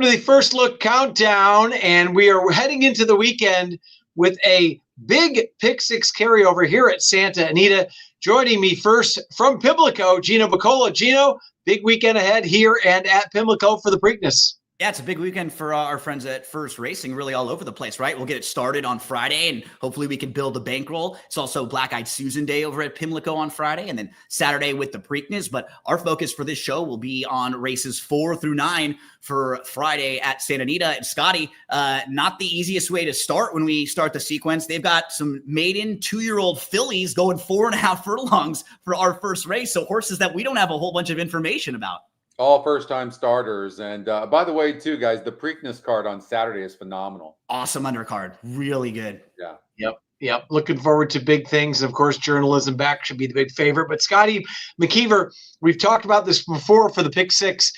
Welcome to the First Look Countdown, and we are heading into the weekend with a big Pick Six carryover here at Santa Anita. Joining me first from Pimlico, Gino Bacola. Gino, big weekend ahead here and at Pimlico for the Preakness. Yeah, it's a big weekend for our friends at First Racing, really all over the place, right? We'll get it started on Friday, and hopefully we can build a bankroll. It's also Black-Eyed Susan Day over at Pimlico on Friday, and then Saturday with the Preakness. But our focus for this show will be on races 4 through 9 for Friday at Santa Anita. And Scotty, not the easiest way to start when we start the sequence. They've got some maiden 2-year-old fillies going 4.5 furlongs for our first race. So horses that we don't have a whole bunch of information about. All first-time starters. And by the way, too, guys, the Preakness card on Saturday is phenomenal. Awesome undercard. Really good. Yeah. Yep. Looking forward to big things. Of course, journalism back should be the big favorite. But Scotty McKeever, we've talked about this before for the Pick Six.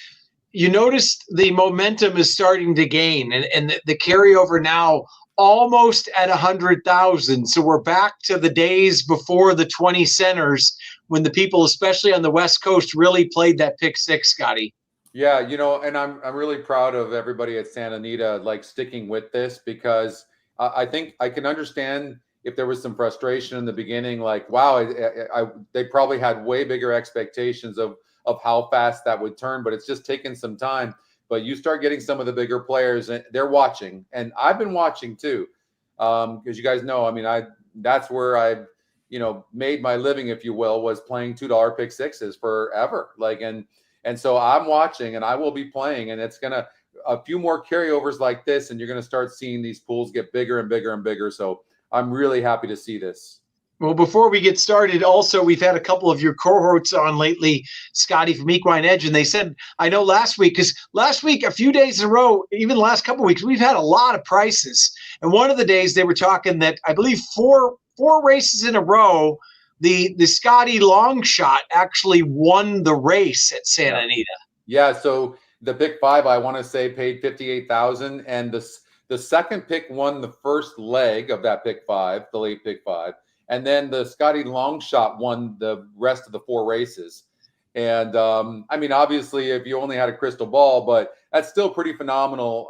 You noticed the momentum is starting to gain, and the carryover now almost at 100,000. So we're back to the days before the 20 centers when the people, especially on the West Coast, really played that Pick Six, Scotty. Yeah, and I'm really proud of everybody at Santa Anita, like sticking with this, because I think I can understand if there was some frustration in the beginning, like, wow, they probably had way bigger expectations of how fast that would turn, but it's just taken some time. But you start getting some of the bigger players, and they're watching, and I've been watching too, because you guys know, I mean, that's where I've made my living, if you will, was playing $2 Pick Sixes forever. And so I'm watching, and I will be playing, and it's gonna a few more carryovers like this, and you're gonna start seeing these pools get bigger and bigger and bigger. So I'm really happy to see this. Well, before we get started, also, we've had a couple of your cohorts on lately, Scotty from Equine Edge, and they said, I know last week, a few days in a row, even the last couple of weeks, we've had a lot of prices. And one of the days they were talking that I believe four races in a row, the Scotty long shot actually won the race at Santa Anita. Yeah, so the pick 5, I want to say, paid 58,000, and the second pick won the first leg of that pick 5, the late pick 5. And then the Scotty long shot won the rest of the 4 races. And I mean, obviously, if you only had a crystal ball, but that's still pretty phenomenal.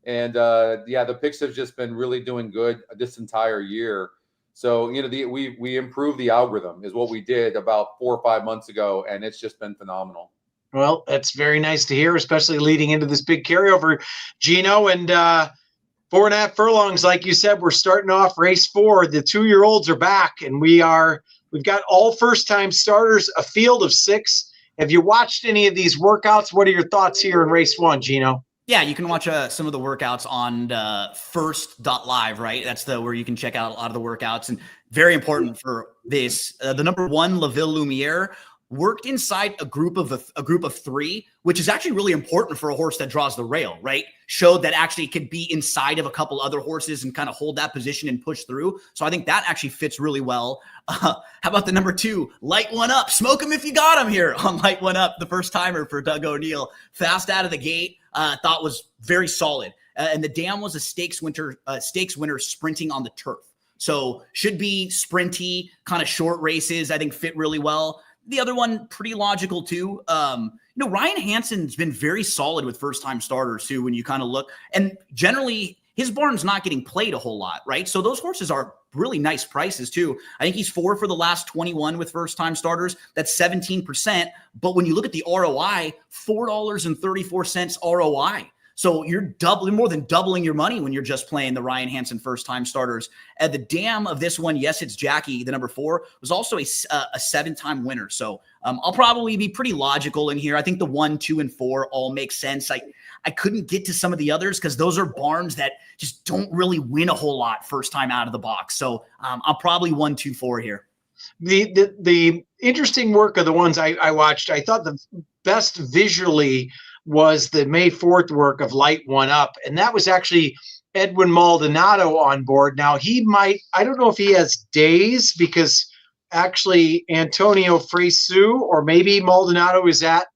The picks have just been really doing good this entire year. So, we improved the algorithm is what we did about 4 or 5 months ago, and it's just been phenomenal. Well, that's very nice to hear, especially leading into this big carryover, Gino. And 4.5 furlongs, like you said, we're starting off race 4. The 2-year-olds are back, and we've got all first-time starters, a field of 6. Have you watched any of these workouts? What are your thoughts here in race 1, Gino? Yeah, you can watch some of the workouts on first.live, right? That's where you can check out a lot of the workouts. And very important for this, the number 1, La Ville Lumiere, worked inside a group of 3, which is actually really important for a horse that draws the rail, right? Showed that actually it could be inside of a couple other horses and kind of hold that position and push through. So I think that actually fits really well. How about the number 2, Light One Up? Smoke him if you got him here on Light One Up, the first timer for Doug O'Neill. Fast out of the gate, thought was very solid. And the dam was a stakes winner sprinting on the turf. So should be sprinty, kind of short races, I think fit really well. The other one, pretty logical too. Ryan Hansen's been very solid with first-time starters too, when you kind of look. And generally, his barn's not getting played a whole lot, right? So those horses are really nice prices too. I think he's 4 for the last 21 with first-time starters. That's 17%. But when you look at the ROI, $4.34 ROI. So you're more than doubling your money when you're just playing the Ryan Hansen first-time starters. At the dam of this one, yes, it's Jackie, the number 4, was also a 7-time winner. So I'll probably be pretty logical in here. I think the 1, 2, and 4 all make sense. I couldn't get to some of the others because those are barns that just don't really win a whole lot first time out of the box. So I'll probably 1, 2, 4 here. The interesting work of the ones I watched, I thought the best visually was the May 4th work of Light One Up. And that was actually Edwin Maldonado on board. Now I don't know if he has days, because actually Antonio Fresu or maybe Maldonado is at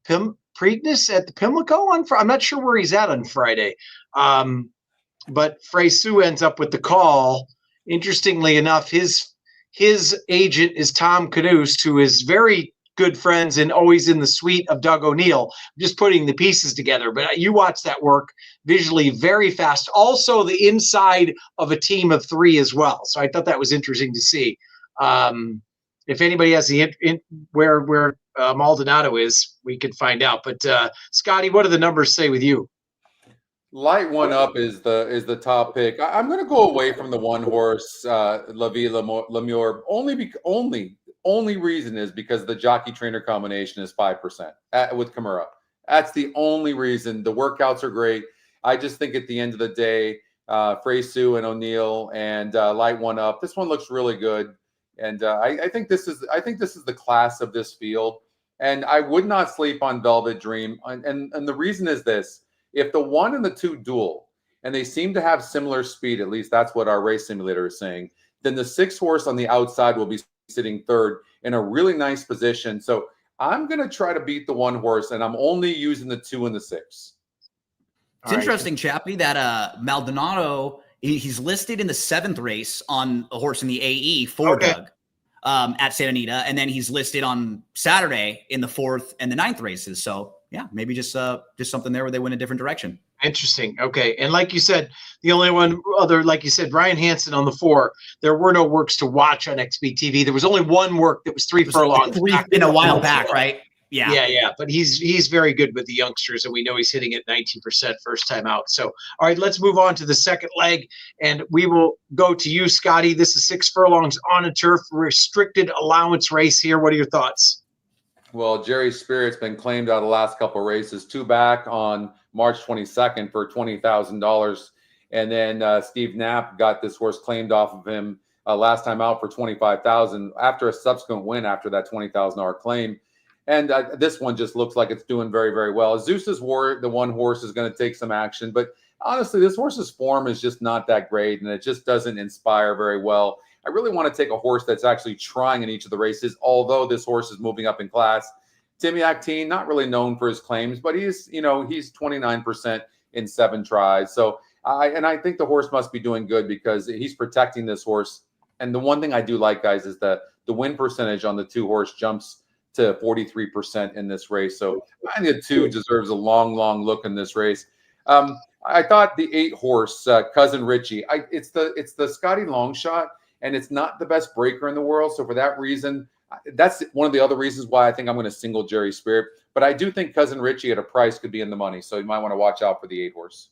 Preakness at the Pimlico I'm not sure where he's at on Friday. But Fresu ends up with the call. Interestingly enough, his agent is Tom Caduce, who is very good friends and always in the suite of Doug O'Neill, just putting the pieces together. But you watch that work visually very fast. Also, the inside of a team of 3 as well. So I thought that was interesting to see. If anybody has the where Maldonado is, we could find out. But Scotty, what do the numbers say with you? Light One Up is the top pick. I'm going to go away from the one horse La Vie L'Amour. Only reason is because the jockey trainer combination is 5% with Kimura. That's the only reason. The workouts are great. I just think at the end of the day, Freysu and O'Neill and Light One Up. This one looks really good, and I think this is the class of this field. And I would not sleep on Velvet Dream. And the reason is this: if the 1 and the 2 duel, and they seem to have similar speed, at least that's what our race simulator is saying, then the 6 horse on the outside will be sitting 3rd in a really nice position. So I'm going to try to beat the 1 horse, and I'm only using the 2 and the 6. It's interesting, Chappie, that Maldonado, he's listed in the 7th race on a horse in the AE for Doug at Santa Anita, and then he's listed on Saturday in the 4th and the 9th races. So yeah, maybe just something there where they went a different direction. Interesting. Okay. And like you said, the only one other, like you said, Ryan Hansen on the 4, there were no works to watch on XBTV. There was only one work that was 3 furlongs. In a while back, right? Yeah. Yeah. But he's very good with the youngsters, and we know he's hitting at 19% first time out. So, all right, let's move on to the second leg, and we will go to you, Scotty. This is 6 furlongs on a turf, restricted allowance race here. What are your thoughts? Well, Jerry Spirit's been claimed out of the last couple of races, 2 back on March 22nd for $20,000. And then Steve Knapp got this horse claimed off of him last time out for $25,000 after a subsequent win after that $20,000 claim. And this one just looks like it's doing very, very well. Zeus's War, the 1 horse, is going to take some action. But honestly, this horse's form is just not that great, and it just doesn't inspire very well. I really want to take a horse that's actually trying in each of the races, although this horse is moving up in class. Timmy Actine, not really known for his claims, but he's 29% in 7 tries. So I think the horse must be doing good because he's protecting this horse. And the one thing I do like, guys, is that the win percentage on the 2 horse jumps to 43% in this race. So I think the 2 deserves a long, long look in this race. I thought the 8 horse, Cousin Richie, it's the Scotty Longshot. And it's not the best breaker in the world. So for that reason, that's one of the other reasons why I think I'm going to single Jerry Spirit. But I do think Cousin Richie at a price could be in the money. So you might want to watch out for the 8 horse.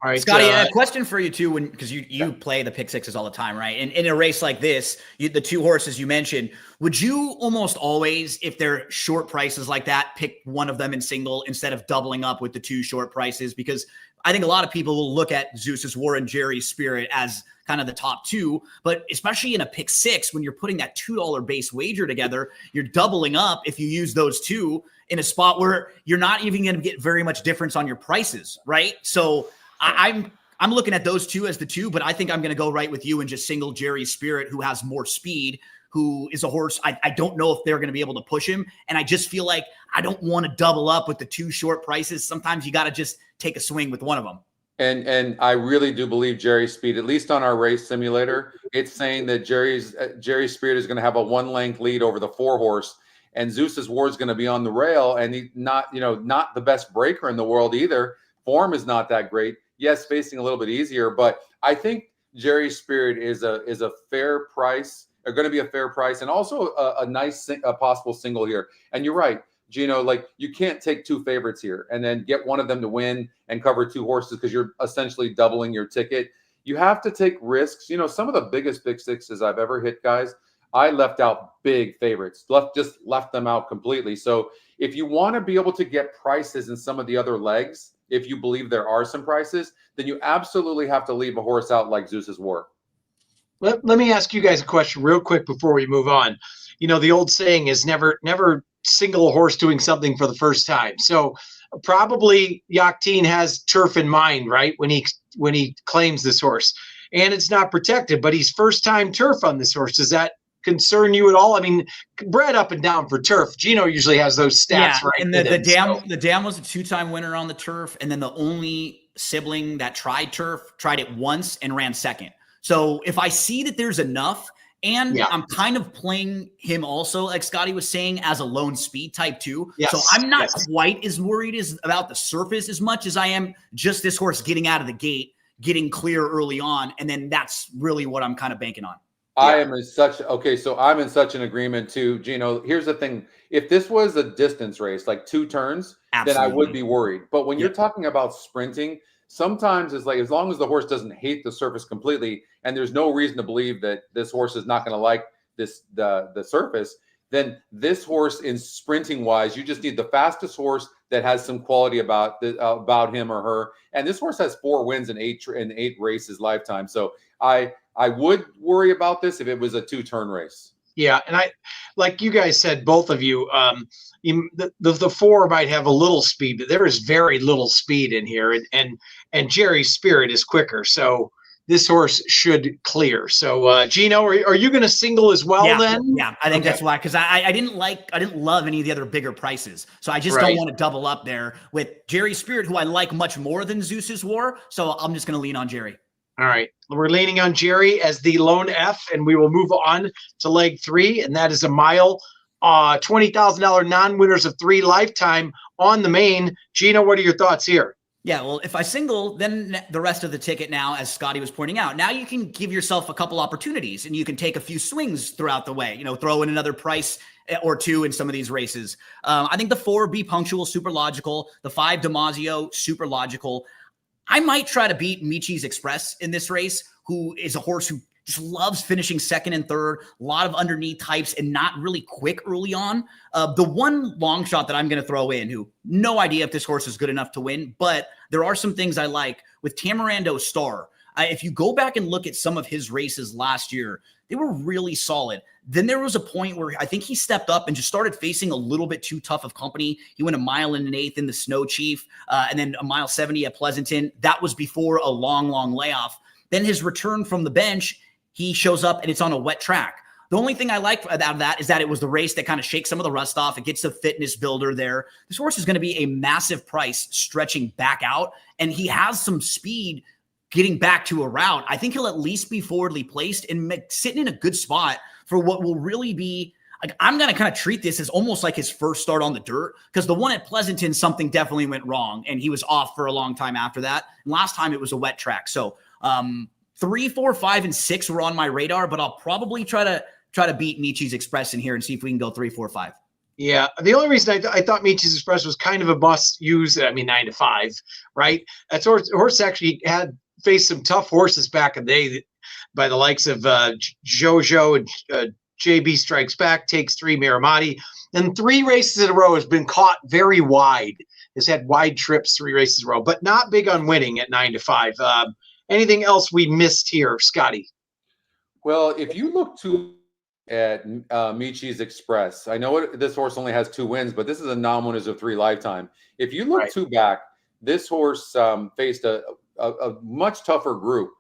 All right, Scotty, a question for you too, because you play the pick sixes all the time, right? And in a race like this, the 2 horses you mentioned, would you almost always, if they're short prices like that, pick one of them in single instead of doubling up with the 2 short prices? Because I think a lot of people will look at Zeus's War and Jerry's Spirit as kind of the top 2, but especially in a pick 6, when you're putting that $2 base wager together, you're doubling up if you use those 2 in a spot where you're not even going to get very much difference on your prices, right? So I'm looking at those 2 as the 2, but I think I'm going to go right with you and just single Jerry's Spirit, who has more speed, who is a horse. I don't know if they're going to be able to push him. And I just feel like I don't want to double up with the 2 short prices. Sometimes you got to just take a swing with one of them. And I really do believe Jerry's speed, at least on our race simulator, it's saying that Jerry's Spirit is going to have a 1-length lead over the 4 horse, and Zeus's War is going to be on the rail, and he's not the best breaker in the world either. Form is not that great. Yes, facing a little bit easier, but I think Jerry's Spirit is a fair price. Are going to be a fair price, and also a nice possible single here. And you're right, Gino, like you can't take 2 favorites here and then get one of them to win and cover 2 horses because you're essentially doubling your ticket. You have to take risks. Some of the biggest pick sixes I've ever hit, guys, I left out big favorites, left them out completely. So if you want to be able to get prices in some of the other legs, if you believe there are some prices, then you absolutely have to leave a horse out like Zeus's War. Let me ask you guys a question real quick before we move on. The old saying is never single a horse doing something for the first time. So probably Yachtine has turf in mind, right? When he claims this horse, and it's not protected, but he's first time turf on this horse. Does that concern you at all? I mean, bred up and down for turf. Gino usually has those stats, right? And the dam was a 2-time winner on the turf. And then the only sibling that tried turf tried it once and ran second. So if I see that there's enough And Yeah. I'm kind of playing him also, like Scotty was saying, as a lone speed type too. Yes. So I'm not quite as worried about the surface as much as I am just this horse getting out of the gate, getting clear early on. And then that's really what I'm kind of banking on. I am in such so I'm in such an agreement too, Gino. Here's the thing: if this was a distance race, like 2 turns, then I would be worried. But when you're talking about sprinting, sometimes it's like as long as the horse doesn't hate the surface completely, and there's no reason to believe that this horse is not going to like the surface, then this horse in sprinting wise, you just need the fastest horse that has some quality about him or her. And this horse has 4 wins in 8 races lifetime. So I would worry about this if it was a 2-turn race. Yeah, and I, like you guys said, both of you, the 4 might have a little speed, but there is very little speed in here, and Jerry's Spirit is quicker, so this horse should clear. So, Gino, are you going to single as well then? Yeah, I think that's why, because I didn't love any of the other bigger prices, so I just don't want to double up there with Jerry's Spirit, who I like much more than Zeus's War. So I'm just going to lean on Jerry. All right. We're leaning on Jerry as the lone F, and we will move on to leg 3, and that is a mile, $20,000 non-winners of 3 lifetime on the main. Gino, what are your thoughts here? Yeah, well, if I single, then the rest of the ticket now, as Scotty was pointing out, now you can give yourself a couple opportunities, and you can take a few swings throughout the way, throw in another price or 2 in some of these races. I think the 4, Be Punctual, super logical. The 5, Damasio, super logical. I might try to beat Michi's Express in this race, who is a horse who just loves finishing 2nd and 3rd, a lot of underneath types and not really quick early on. The one long shot that I'm going to throw in, who no idea if this horse is good enough to win, but there are some things I like with Tamarando Star. If you go back and look at some of his races last year, they were really solid. Then there was a point where I think he stepped up and just started facing a little bit too tough of company. He went 1 mile and an eighth in the Snow Chief, and then 1 mile 70 at Pleasanton. That was before a long layoff. Then his return from the bench, he shows up and it's on a wet track. The only thing I like out of that is that it was the race that kind of shakes some of the rust off. It gets the fitness builder there. This horse is going to be a massive price stretching back out, and he has some speed getting back to a route. I think he'll at least be forwardly placed and sitting in a good spot for what will really be, like, I'm going to kind of treat this as almost like his first start on the dirt, because the one at Pleasanton, something definitely went wrong and he was off for a long time after that. And last time it was a wet track. So 3, 4, 5, and 6 were on my radar, but I'll probably try to beat Michi's Express in here and see if we can go 3, 4, 5. Yeah, the only reason I thought Michi's Express was kind of a must use, 9 to 5, right? That horse actually had faced some tough horses back in the day by the likes of Jojo and JB Strikes Back, Takes 3, Miramati. And 3 races in a row has been caught very wide. Has had wide trips 3 races in a row, but not big on winning at 9 to 5. Anything else we missed here, Scotty? Well, if you look at Michi's Express, I know this horse only has 2 wins, but this is a non-winners of 3 lifetime. If you look 2 back, this horse faced a much tougher group,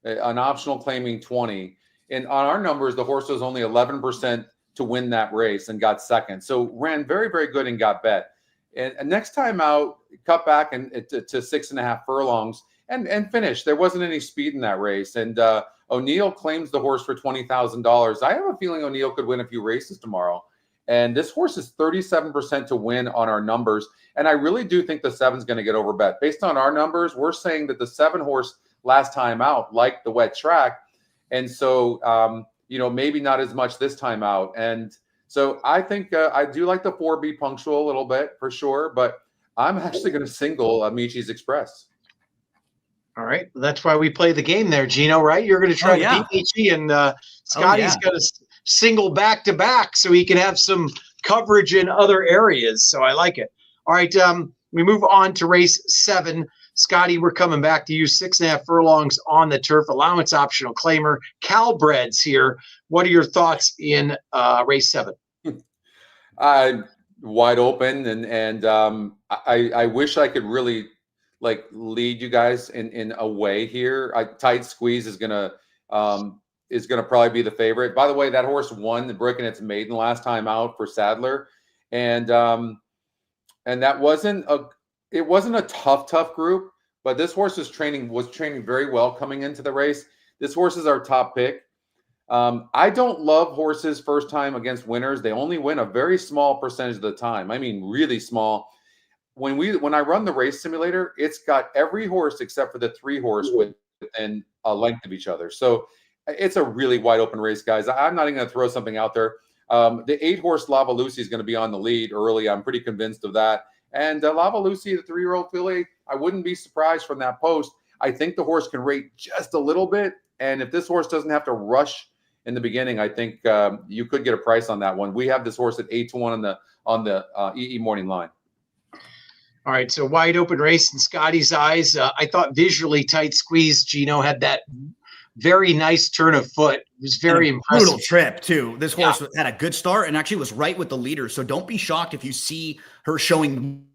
an optional claiming 20. And on our numbers, the horse was only 11% to win that race and got 2nd. So ran very, very good and got bet. And next time out, cut back to 6.5 furlongs and finished. There wasn't any speed in that race. And O'Neill claims the horse for $20,000. I have a feeling O'Neill could win a few races tomorrow. And this horse is 37% to win on our numbers. And I really do think the 7's going to get overbet. Based on our numbers, we're saying that the 7 horse last time out liked the wet track. And so, maybe not as much this time out. And so I think I do like the 4, Be Punctual a little bit for sure. But I'm actually going to single Michi's Express. All right. That's why we play the game there, Gino, right? You're going to try to beat Michi, and Scotty's going to single back-to-back so he can have some coverage in other areas. So I like it. All right. We move on to race 7. Scotty, we're coming back to you. 6.5 furlongs on the turf, allowance optional claimer, Calbreds here. What are your thoughts in race 7? Wide open, and I wish I could really lead you guys in a way here. Tight Squeeze is gonna probably be the favorite. By the way, that horse won the Brick and its maiden last time out for Sadler, and that wasn't a tough group, but this horse was training very well coming into the race. This horse is our top pick. I don't love horses first time against winners. They only win a very small percentage of the time. I mean, really small. When I run the race simulator, it's got every horse except for the 3-horse within a length of each other. So it's a really wide open race, guys. I'm not even going to throw something out there. The 8-horse Lava Lucy is going to be on the lead early. I'm pretty convinced of that. And Lava Lucy, the 3-year-old filly, I wouldn't be surprised from that post. I think the horse can rate just a little bit. And if this horse doesn't have to rush in the beginning, I think you could get a price on that one. We have this horse at 8-1 on the EE morning line. All right, so wide open race in Scotty's eyes. I thought visually Tight Squeeze, Gino, had that very nice turn of foot. It was very impressive. Brutal trip, too. This horse had a good start and actually was right with the leader. So don't be shocked if you see her showing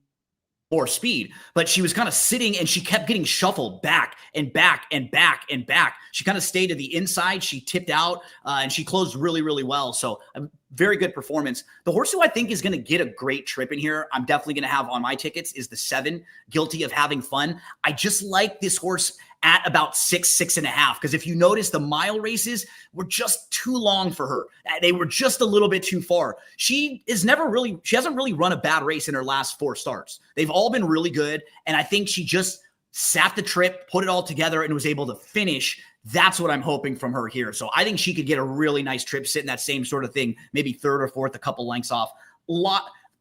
more speed, but she was kind of sitting and she kept getting shuffled back and back and back and back. She kind of stayed to the inside. She tipped out and she closed really, really well. So a very good performance. The horse who I think is going to get a great trip in here, I'm definitely going to have on my tickets, is the 7, Guilty of Having Fun. I just like this horse at about 6.5. Because if you notice, the mile races were just too long for her. They were just a little bit too far. She hasn't really run a bad race in her last 4 starts. They've all been really good. And I think she just sat the trip, put it all together, and was able to finish. That's what I'm hoping from her here. So I think she could get a really nice trip, sit in that same sort of thing, maybe 3rd or 4th, a couple lengths off.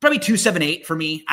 Probably 2.78 for me.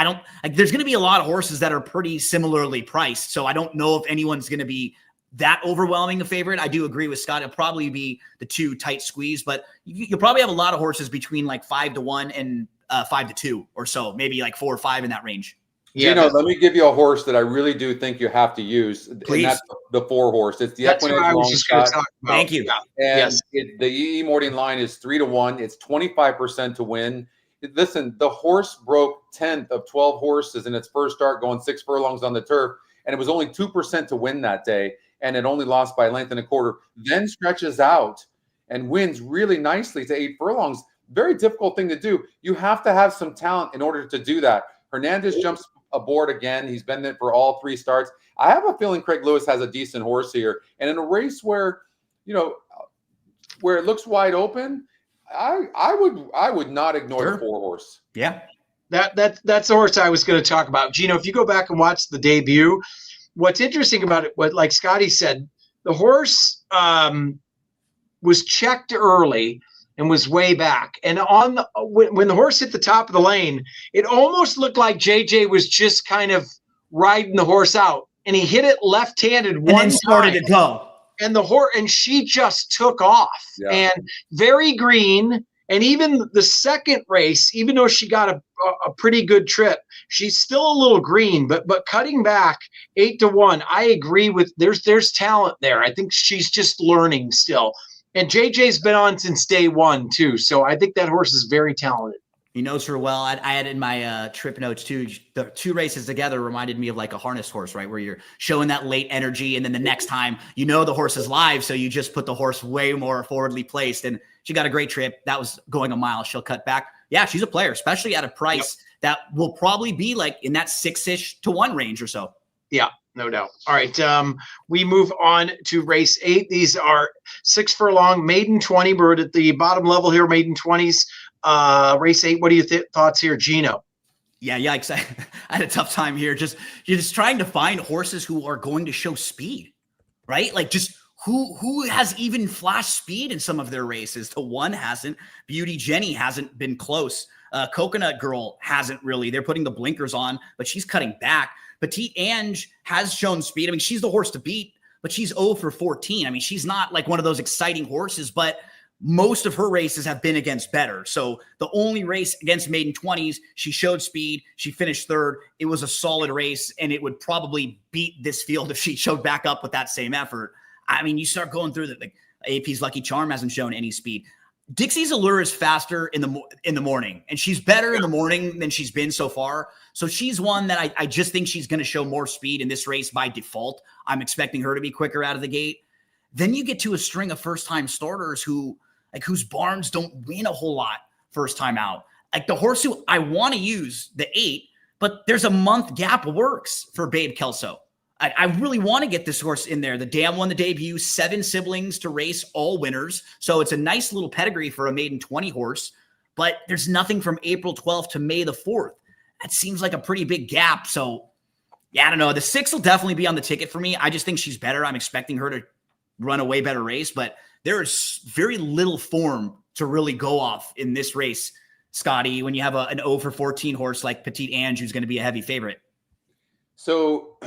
There's going to be a lot of horses that are pretty similarly priced. So I don't know if anyone's going to be that overwhelming a favorite. I do agree with Scott. It'll probably be the 2 Tight Squeeze, but you'll probably have a lot of horses between like 5-1 and 5-2 or so, maybe like 4 or 5 in that range. Yeah, let me give you a horse that I really do think you have to use. Please. And that's the 4-horse. It's the Equinix Long Shot. Thank you. And the EE morning line is 3-1. It's 25% to win. Listen, the horse broke 10th of 12 horses in its first start, going 6 furlongs on the turf, and it was only 2% to win that day, and it only lost by a length and a quarter. Then stretches out and wins really nicely to 8 furlongs. Very difficult thing to do. You have to have some talent in order to do that. Hernandez jumps aboard again. He's been there for all 3 starts. I have a feeling Craig Lewis has a decent horse here, and in a race where it looks wide open, I would not ignore the 4-horse. Yeah. That's the horse I was going to talk about. Gino, if you go back and watch the debut, what's interesting about it, like Scotty said, the horse was checked early and was way back. And when the horse hit the top of the lane, it almost looked like JJ was just kind of riding the horse out. And he hit it left-handed and then started to go. And she just took off and very green. And even the second race, even though she got a pretty good trip, she's still a little green, but cutting back 8-1, I agree with there's talent there. I think she's just learning still. And JJ's been on since day 1 too. So I think that horse is very talented. He knows her well. I had in my trip notes too, the 2 races together reminded me of like a harness horse, right? Where you're showing that late energy. And then the next time, the horse is live. So you just put the horse way more forwardly placed. And she got a great trip. That was going a mile. She'll cut back. Yeah, she's a player, especially at a price that will probably be like in that 6-ish to 1 range or so. Yeah, no doubt. All right. We move on to race 8. These are 6 furlong maiden 20. We're at the bottom level here, maiden 20s. Race 8. What are your thoughts here, Gino? Yeah, yikes. I had a tough time here. You're just trying to find horses who are going to show speed, right? Like just who has even flashed speed in some of their races. The one hasn't. Beauty Jenny hasn't been close. Coconut Girl hasn't really. They're putting the blinkers on, but she's cutting back. Petite Ange has shown speed. I mean, she's the horse to beat, but she's 0 for 14. I mean, she's not like one of those exciting horses, but most of her races have been against better. So the only race against maiden 20s, she showed speed. She finished 3rd. It was a solid race, and it would probably beat this field if she showed back up with that same effort. I mean, you start going through AP's Lucky Charm hasn't shown any speed. Dixie's Allure is faster in the morning, and she's better in the morning than she's been so far. So she's one that I just think she's going to show more speed in this race by default. I'm expecting her to be quicker out of the gate. Then you get to a string of first-time starters whose barns don't win a whole lot first time out. Like the horse who I want to use, the 8, but there's a month gap works for Babe Kelso. I really want to get this horse in there. The dam won the debut, 7 siblings to race, all winners. So it's a nice little pedigree for a maiden 20 horse, but there's nothing from April 12th to May the 4th. That seems like a pretty big gap. So yeah, I don't know. The 6 will definitely be on the ticket for me. I just think she's better. I'm expecting her to run a way better race, but there is very little form to really go off in this race, Scotty, when you have an 0 for 14 horse like Petite Ange, who's going to be a heavy favorite. So,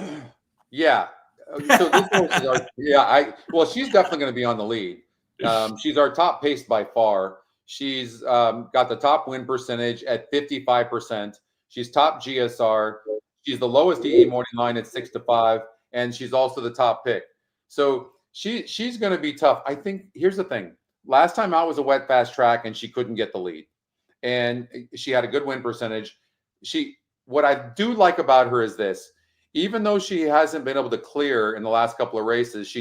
yeah. So this horse is well, she's definitely going to be on the lead. She's our top pace by far. She's got the top win percentage at 55%. She's top GSR. She's the lowest EE morning line at 6-5, and she's also the top pick. So she's going to be tough. I think here's the thing. Last time out was a wet fast track, and she couldn't get the lead, and she had a good win percentage. What I do like about her is this. Even though she hasn't been able to clear in the last couple of races,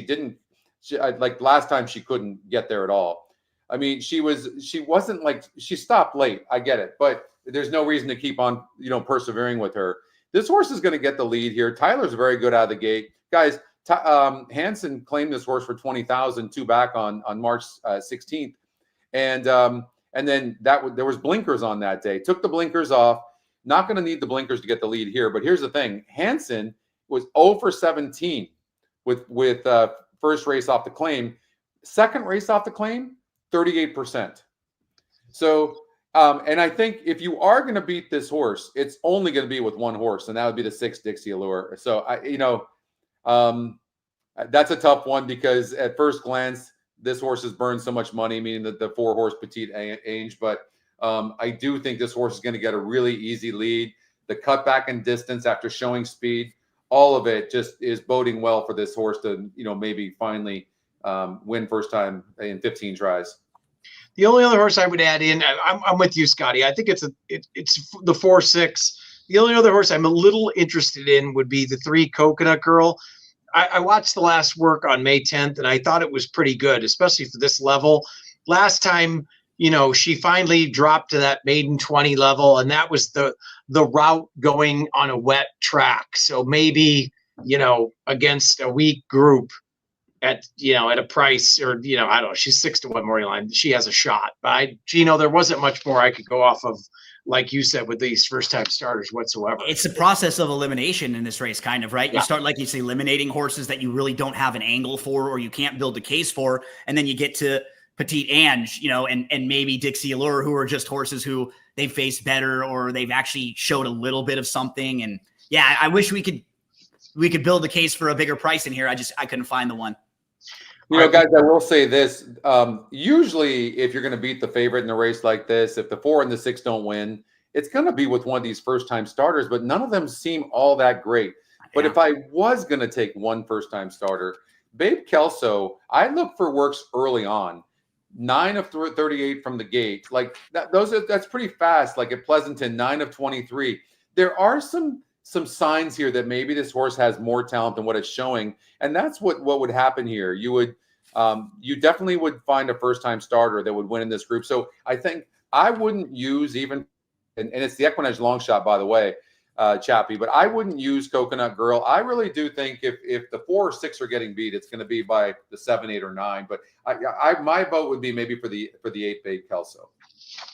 like last time she couldn't get there at all. I mean, she wasn't like, she stopped late. I get it, but there's no reason to keep on, persevering with her. This horse is going to get the lead here. Tyler's very good out of the gate. Guys, Hansen claimed this horse for $20,000, 2 back on March 16th. And then there was blinkers on that day. Took the blinkers off. Not going to need the blinkers to get the lead here. But here's the thing. Hansen was 0 for 17 with first race off the claim. Second race off the claim, 38%. So, and I think if you are going to beat this horse, it's only going to be with one horse, and that would be the 6 Dixie Allure. So, that's a tough one because at first glance, this horse has burned so much money, meaning that the 4-horse Petite Ange. But I do think this horse is going to get a really easy lead. The cutback in distance after showing speed, all of it just is boding well for this horse to, maybe finally win first time in 15 tries. The only other horse I would add in, I'm with you, Scotty. I think it's the 4-6. The only other horse I'm a little interested in would be the 3 Coconut Girl. I watched the last work on May 10th, and I thought it was pretty good, especially for this level. Last time, she finally dropped to that maiden 20 level, and that was the route going on a wet track. So maybe, against a weak group at a price, or, I don't know, she's 6-1 morning line. She has a shot. But there wasn't much more I could go off of, like you said, with these first-time starters whatsoever. It's a process of elimination in this race, kind of, right? Yeah. You start, like you say, eliminating horses that you really don't have an angle for, or you can't build a case for, and then you get to Petite Ange, and maybe Dixie Allure, who are just horses who they've faced better, or they've actually showed a little bit of something. And yeah, I wish we could build the case for a bigger price in here. I couldn't find the one. Guys, I will say this. Usually, if you're going to beat the favorite in a race like this, if the 4 and the 6 don't win, it's going to be with one of these first-time starters, but none of them seem all that great. But if I was going to take one first-time starter, Babe Kelso, I look for works early on. 9 of 38 from the gate. Like that's pretty fast. Like at Pleasanton, 9 of 23. There are some signs here that maybe this horse has more talent than what it's showing. And that's what would happen here. You definitely would find a first-time starter that would win in this group. So I think I wouldn't use even, and it's the Equinedge long shot, by the way, Chappie, but I wouldn't use Coconut Girl. I really do think if the 4 or 6 are getting beat, it's going to be by the 7, 8, or 9. But my vote would be maybe for the 8 Babe Kelso.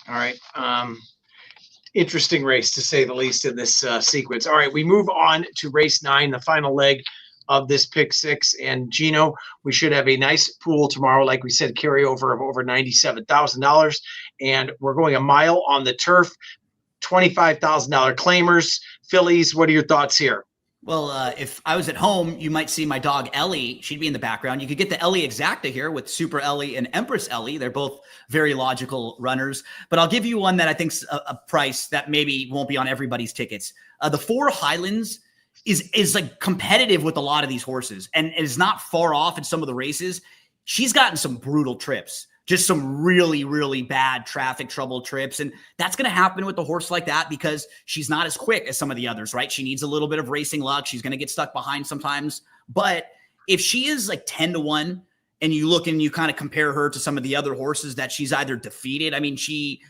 All right. Interesting race, to say the least, in this sequence. All right, we move on to race 9, the final leg of this pick 6. And Gino, we should have a nice pool tomorrow, like we said, carryover of over $97,000. And we're going a mile on the turf, $25,000 claimers. Fillies, what are your thoughts here? Well, if I was at home, you might see my dog Ellie. She'd be in the background. You could get the Ellie Exacta here with Super Ellie and Empress Ellie. They're both very logical runners. But I'll give you one that I think's a price that maybe won't be on everybody's tickets. The 4 Highlands is like competitive with a lot of these horses and is not far off in some of the races. She's gotten some brutal trips. Just some really, really bad traffic trouble trips. And that's going to happen with a horse like that because she's not as quick as some of the others, right? She needs a little bit of racing luck. She's going to get stuck behind sometimes. But if she is like 10-1 and you look and you kind of compare her to some of the other horses that she's either defeated. I mean, she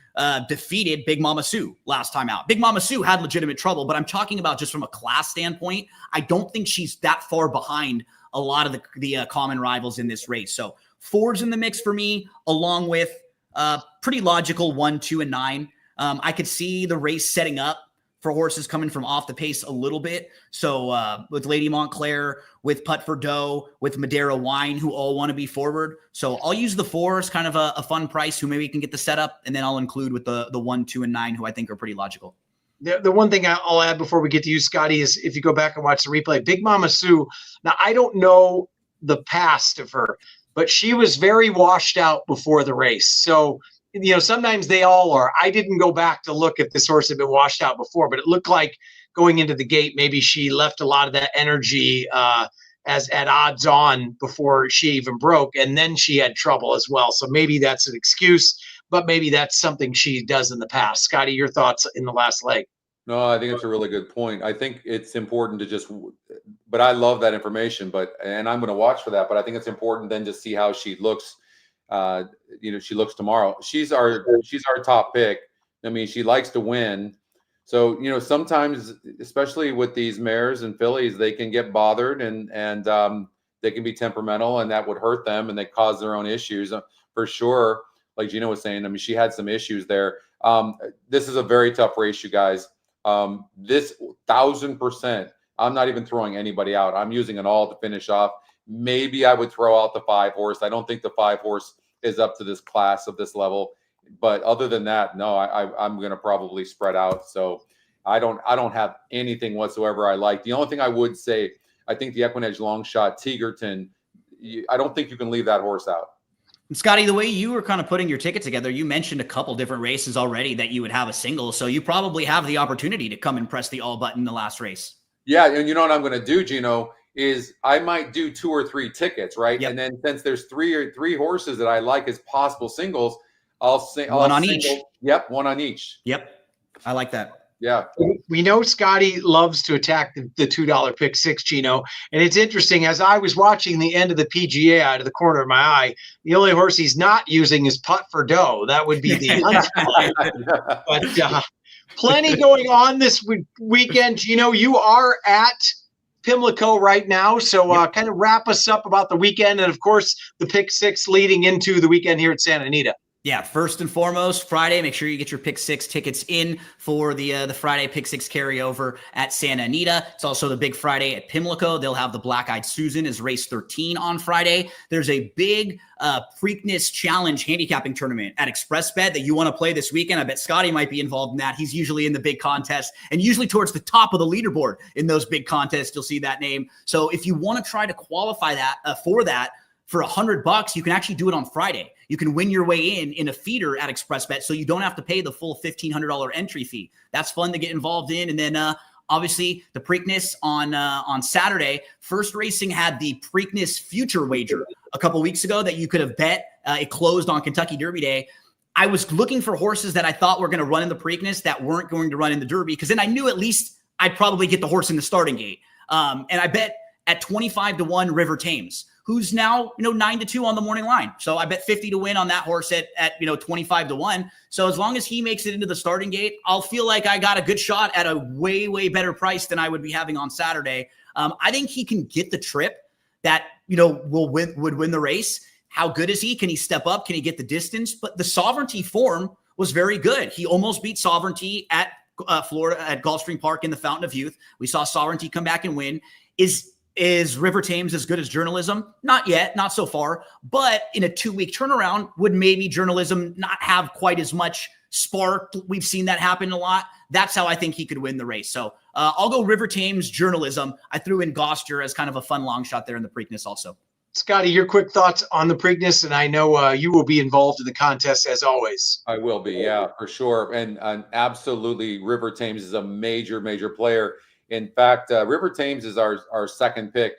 defeated Big Mama Sue last time out. Big Mama Sue had legitimate trouble, but I'm talking about just from a class standpoint. I don't think she's that far behind a lot of the common rivals in this race. So 4's in the mix for me, along with pretty logical 1, 2, and 9. I could see the race setting up for horses coming from off the pace a little bit. So with Lady Montclair, with Putt for Dough, with Madeira Wine, who all want to be forward. So I'll use the 4 as kind of a fun price who maybe can get the setup. And then I'll include with the 1, 2, and 9, who I think are pretty logical. The one thing I'll add before we get to you, Scotty, is if you go back and watch the replay, Big Mama Sue, now I don't know the past of her, but she was very washed out before the race. So sometimes they all are. I didn't go back to look if this horse had been washed out before, but it looked like going into the gate, maybe she left a lot of that energy as at odds on before she even broke. And then she had trouble as well. So maybe that's an excuse, but maybe that's something she does in the past. Scotty, your thoughts in the last leg? No, I think it's a really good point. I think it's important to but I love that information, and I'm going to watch for that, but I think it's important then to see how she looks. She looks tomorrow. She's our top pick. I mean, she likes to win. So, sometimes, especially with these mares and fillies, they can get bothered and they can be temperamental, and that would hurt them, and they cause their own issues for sure. Like Gina was saying, I mean, she had some issues there. This is a very tough race, you guys. This 1,000%, I'm not even throwing anybody out. I'm using it all to finish off. Maybe I would throw out the 5 horse. I don't think the 5 horse is up to this class of this level. But other than that, no, I'm going to probably spread out. So I don't have anything whatsoever I like. The only thing I would say, I think the Equinedge long shot, Tegerton, I don't think you can leave that horse out. And Scotty, the way you were kind of putting your ticket together, you mentioned a couple different races already that you would have a single. So you probably have the opportunity to come and press the all button in the last race. Yeah. And you know what I'm going to do, Gino, is I might do 2 or 3 tickets, right? Yep. And then since there's three horses that I like as possible singles, I'll sing one on each. Yep, one on each. Yep, I like that. Yeah, we know Scotty loves to attack the $2 pick 6, Gino, and it's interesting. As I was watching the end of the PGA out of the corner of my eye, the only horse he's not using is Putt for Dough. That would be the but plenty going on this weekend. Gino, you are at Pimlico right now, so kind of wrap us up about the weekend, and of course the pick 6 leading into the weekend here at Santa Anita. Yeah, first and foremost, Friday, make sure you get your pick 6 tickets in for the Friday pick 6 carryover at Santa Anita. It's also the big Friday at Pimlico. They'll have the Black-Eyed Susan as race 13 on Friday. There's a big Preakness Challenge handicapping tournament at ExpressBet that you want to play this weekend. I bet Scotty might be involved in that. He's usually in the big contest and usually towards the top of the leaderboard in those big contests. You'll see that name. So if you want to try to qualify that for $100, you can actually do it on Friday. You can win your way in a feeder at ExpressBet, so you don't have to pay the full $1,500 entry fee. That's fun to get involved in. And then obviously the Preakness on Saturday. First Racing had the Preakness future wager a couple weeks ago that you could have bet. It closed on Kentucky Derby Day. I was looking for horses that I thought were going to run in the Preakness that weren't going to run in the Derby, because then I knew at least I'd probably get the horse in the starting gate. And I bet at 25-1 River Thames, who's now 9-2 on the morning line. So I bet 50 to win on that horse at 25-1. So as long as he makes it into the starting gate, I'll feel like I got a good shot at a way, way better price than I would be having on Saturday. I think he can get the trip that would win the race. How good is he? Can he step up? Can he get the distance? But the Sovereignty form was very good. He almost beat Sovereignty at Florida at Gulfstream Park in the Fountain of Youth. We saw Sovereignty come back and win. Is River Thames as good as Journalism? Not yet, not so far. But in a 2-week turnaround, would maybe Journalism not have quite as much spark? We've seen that happen a lot. That's how I think he could win the race. So I'll go River Thames, Journalism. I threw in Goster as kind of a fun long shot there in the Preakness also. Scotty, your quick thoughts on the Preakness, and I know you will be involved in the contest as always. I will be, yeah, for sure. And absolutely, River Thames is a major, major player. In fact, River Thames is our second pick.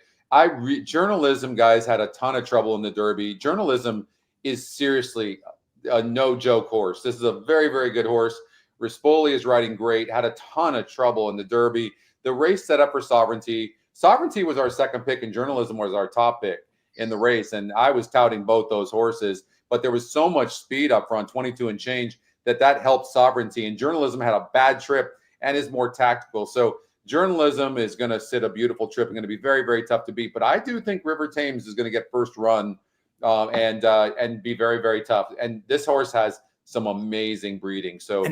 Journalism, guys, had a ton of trouble in the Derby. Journalism is seriously a no-joke horse. This is a very, very good horse. Rispoli is riding great, had a ton of trouble in the Derby. The race set up for Sovereignty. Sovereignty was our second pick, and Journalism was our top pick. in the race. And I was touting both those horses, but there was so much speed up front, 22 and change, that helped Sovereignty. And Journalism had a bad trip and is more tactical. So Journalism is going to sit a beautiful trip and going to be very, very tough to beat. But I do think River Thames is going to get first run and be very, very tough. And this horse has some amazing breeding. So,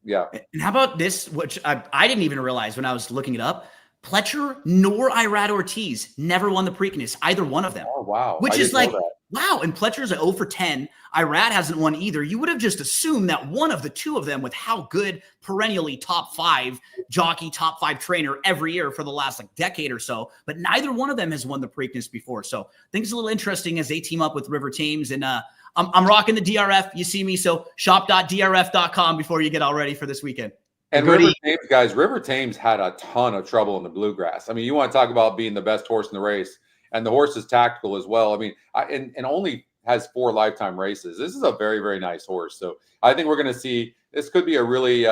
yeah. And how about this, which I didn't even realize when I was looking it up? Pletcher nor Irad Ortiz never won the Preakness, either one of them. Oh, wow. Which is like, wow. And Pletcher's an 0 for 10. Irad hasn't won either. You would have just assumed that one of the two of them, with how good perennially top 5 jockey, top 5 trainer every year for the last like decade or so, but neither one of them has won the Preakness before. So I think it's a little interesting as they team up with River Thames. And I'm rocking the DRF. You see me. So shop.drf.com before you get all ready for this weekend. And River Thames, guys, River Thames had a ton of trouble in the Bluegrass. I mean, you want to talk about being the best horse in the race, and the horse is tactical as well. I mean, and only has 4 lifetime races. This is a very, very nice horse. So I think we're going to see, this could be a really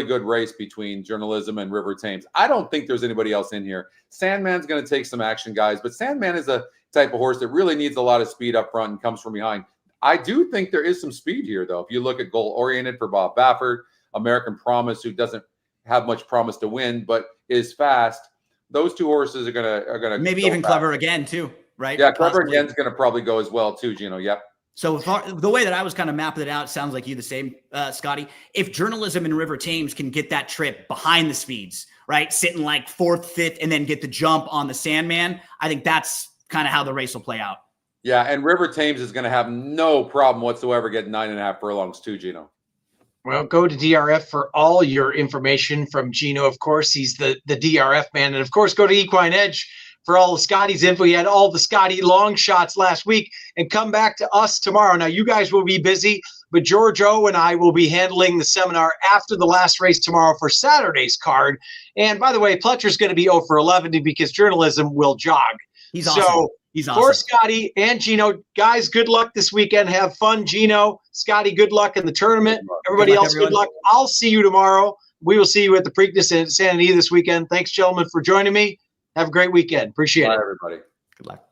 good race between Journalism and River Thames. I don't think there's anybody else in here. Sandman's going to take some action, guys, but Sandman is a type of horse that really needs a lot of speed up front and comes from behind. I do think there is some speed here, though. If you look at Goal Oriented for Bob Baffert, American Promise, who doesn't have much promise to win, but is fast. Those two horses are gonna maybe even fast. Clever Again too, right? Yeah, Clever Again's gonna probably go as well too, Gino. Yep. So the way that I was kind of mapping it out sounds like you the same, Scotty. If Journalism and River Thames can get that trip behind the speeds, right, sitting like 4th, 5th, and then get the jump on the Sandman, I think that's kind of how the race will play out. Yeah, and River Thames is going to have no problem whatsoever getting 9.5 furlongs too, Gino. Well, go to DRF for all your information from Gino. Of course, he's the DRF man. And of course, go to Equine Edge for all of Scotty's info. He had all the Scotty long shots last week, and come back to us tomorrow. Now, you guys will be busy, but George O and I will be handling the seminar after the last race tomorrow for Saturday's card. And by the way, Pletcher's going to be 0 for 11 because Journalism will jog. He's awesome. He's awesome. For Scotty and Gino, guys, good luck this weekend. Have fun, Gino. Scotty, good luck in the tournament. Everybody else, good luck. I'll see you tomorrow. We will see you at the Preakness in Santa Anita this weekend. Thanks, gentlemen, for joining me. Have a great weekend. Appreciate it. Bye, everybody. Good luck.